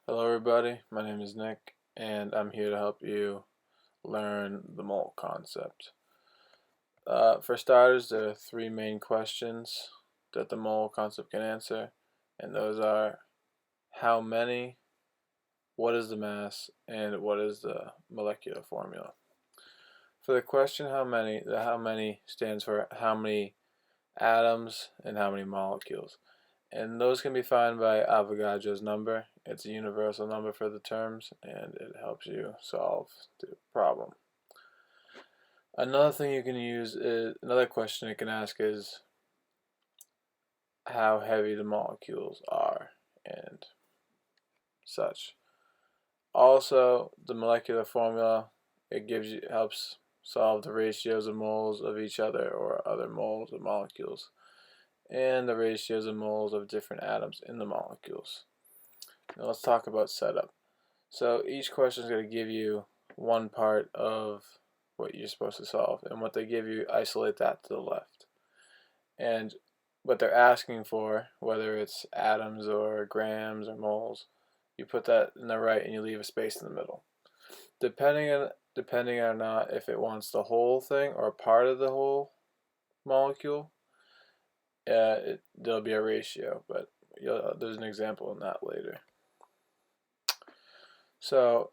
Hello everybody, my name is Nick and I'm here to help you learn the mole concept. For starters, there are three main questions that the mole concept can answer, and those are how many, what is the mass, and what is the molecular formula. For the question how many, the how many stands for how many atoms and how many molecules. And those can be found by Avogadro's number. It's a universal number for the terms, and it helps you solve the problem. Another thing you can use is, another question you can ask is how heavy the molecules are and such. Also, the molecular formula, helps solve the ratios of moles of each other or other moles of molecules, and the ratios of moles of different atoms in the molecules. Now let's talk about setup. So each question is going to give you one part of what you're supposed to solve, and what they give you, isolate that to the left. And what they're asking for, whether it's atoms or grams or moles, you put that in the right and you leave a space in the middle. Depending on not if it wants the whole thing or part of the whole molecule, there'll be a ratio, but there's an example in that later. So,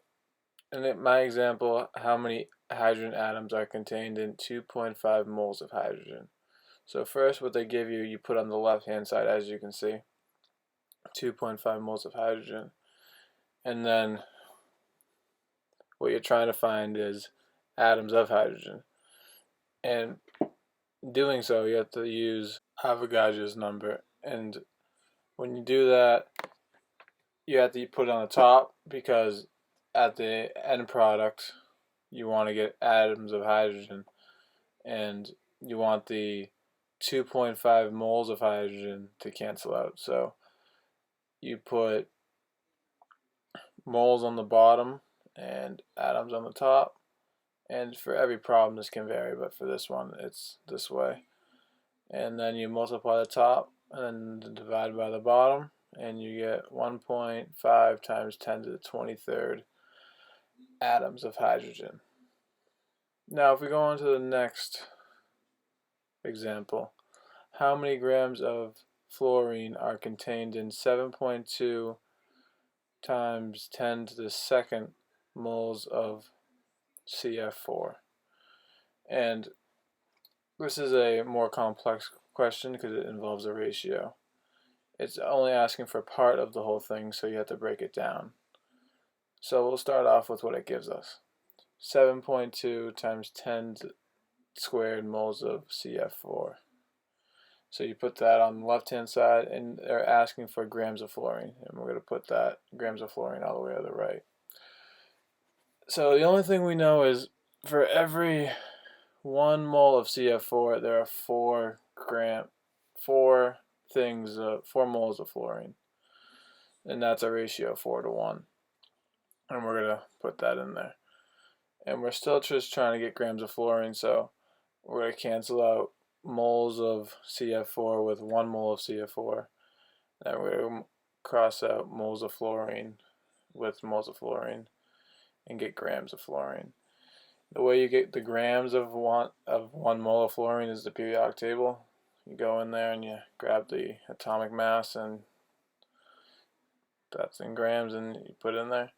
in my example, how many hydrogen atoms are contained in 2.5 moles of hydrogen? So first, what they give you, you put on the left-hand side, as you can see, 2.5 moles of hydrogen. And then what you're trying to find is atoms of hydrogen. And doing so, you have to use Avogadro's number. And when you do that, you have to put it on the top, because at the end product, you want to get atoms of hydrogen, and you want the 2.5 moles of hydrogen to cancel out. So you put moles on the bottom and atoms on the top, and for every problem this can vary, but for this one it's this way. And then you multiply the top and then divide by the bottom, and you get 1.5 times 10 to the 23rd atoms of hydrogen. Now if we go on to the next example, how many grams of fluorine are contained in 7.2 times 10 to the second moles of CF4? And this is a more complex question because it involves a ratio. It's only asking for part of the whole thing, so you have to break it down. So we'll start off with what it gives us. 7.2 times 10 squared moles of CF4. So you put that on the left-hand side, and they're asking for grams of fluorine, and we're going to put that grams of fluorine all the way to the right. So the only thing we know is for every 1 mole of CF4, there are 4 moles of fluorine, and that's a ratio of 4 to 1. And we're going to put that in there. And we're still just trying to get grams of fluorine, so we're going to cancel out moles of CF4 with 1 mole of CF4. Then we're going to cross out moles of fluorine with moles of fluorine and get grams of fluorine. The way you get the grams of one mole of fluorine is the periodic table. You go in there and you grab the atomic mass, and that's in grams, and you put it in there.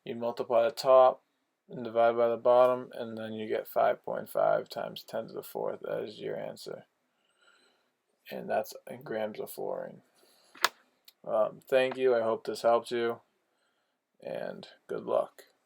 You multiply the top and divide by the bottom, and then you get 5.5 times 10 to the 4th as your answer. And that's in grams of fluorine. Thank you. I hope this helped you, and good luck.